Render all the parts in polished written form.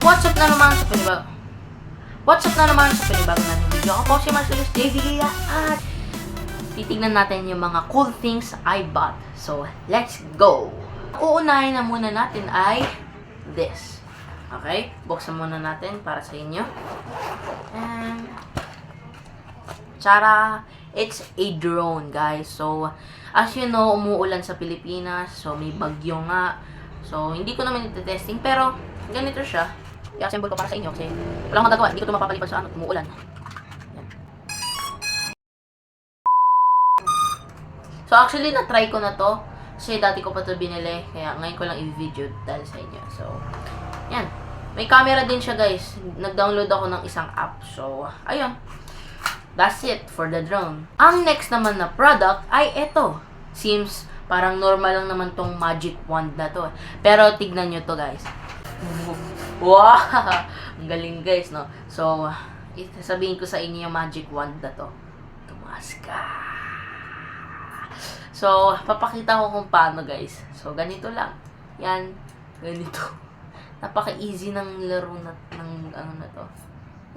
What's up na naman sa panibagong natin video. Ako po si Marcellus JV at titignan natin yung mga cool things I bought. So, let's go! Uunahin na muna natin ay this. Okay? Buksan muna natin para sa inyo. And tara! It's a drone, guys. So, as you know, umuulan sa Pilipinas. So, may bagyo nga. So, hindi ko naman iti-testing. Pero, ganito siya. I-assemble ko para sa inyo kasi wala akong magagawa. Hindi ko ito mapapalipan sa umuulan. Yan. So, actually, na-try ko na to. Kasi dati ko pa to binili. Kaya ngayon ko lang i-video dahil sa inyo. So, yan. May camera din siya, guys. Nag-download ako ng isang app. So, ayun. That's it for the drone. Ang next naman na product ay ito. Seems parang normal lang naman tong magic wand na to. Pero tignan nyo to, guys. Wow! Ang galing, guys, no? So, sabihin ko sa inyo yung magic wand na to. Tumaas ka. So, papakita ko kung paano, guys. So, ganito lang. Yan. Ganito. Napaka-easy ng laro na, ng ano na to.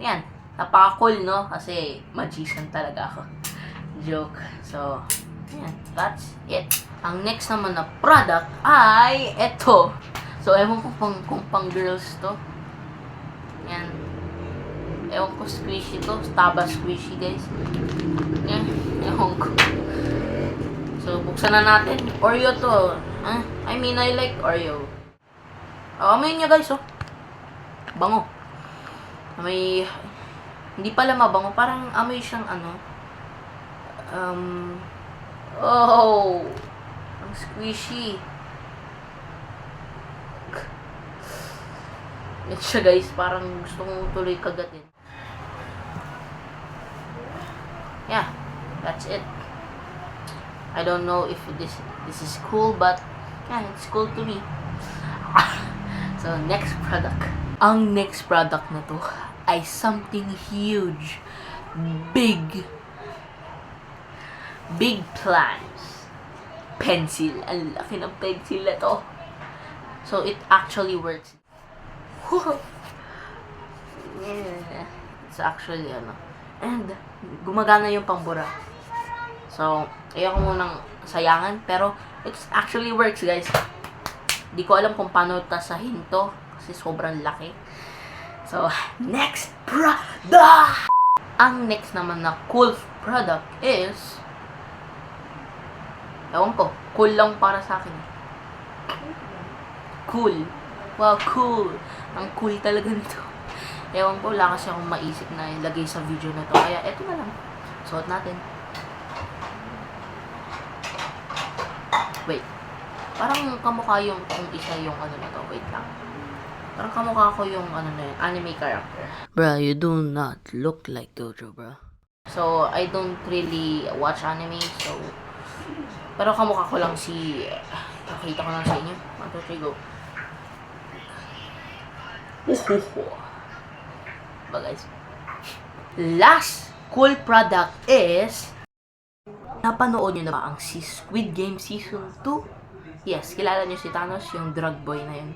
Yan. Napaka-cool, no? Kasi magician talaga ako. Joke. So, yan. That's it. Ang next naman na product ay ito. So, ewan ko kung pang girls to. Yan. Ewan ko squishy to. Taba squishy, guys. Yan. Ewan ko. So, buksan na natin. Oreo to. I mean, I like Oreo. Amoy niya, guys, oh. Bango. May hindi pala mabango. Parang amoy siyang ano. Oh. Ang squishy. Yan siya, guys. Parang gusto kong tuloy kagatin. Yeah. That's it. I don't know if this is cool, but yeah, it's cool to me. So, next product. Ang next product na to ay something huge. Big plans. Pencil. Ang laki ng pencil na to. So, it actually works. Yeah. It's actually, ano. And, gumagana yung pambura. So, ayoko munang sayangan. Pero, it actually works, guys. Di ko alam kung paano tasahin to. Kasi sobrang laki. So, next product! Ang next naman na cool product is ewan ko. Cool lang para sa akin. Cool. Wow, cool. Ang cool talaga nito. Ewan ko, wala kasi akong maisip na ilagay sa video na to. Kaya, eto na lang. Suot natin. Wait. Parang kamukha yung kung isa yung ano na to. Wait lang. Parang kamukha ko yung ano na yun, anime character. Bro, you do not look like Dojo, bro. So, I don't really watch anime, so pero kamukha ko lang si nakita ko lang sa inyo. 1, 2, 3, go. Ba, guys. Last cool product is napanood nyo na ba ang Squid Game Season 2? Yes, kilala nyo si Thanos, yung drug boy na yun.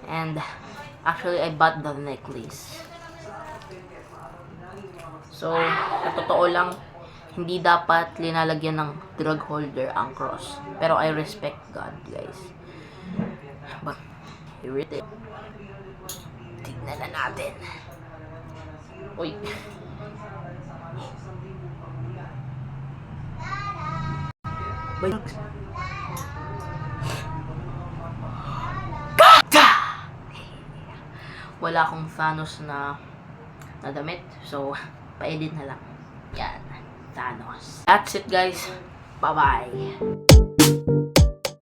And actually, I bought the necklace. So, sa totoo lang, hindi dapat linalagyan ng drug holder ang cross. Pero I respect God, guys. But, here it is. Tignan na natin. Uy. Wala akong Thanos na damit. So, pa-edit na lang. Yan. Thanos. That's it, guys. Bye-bye.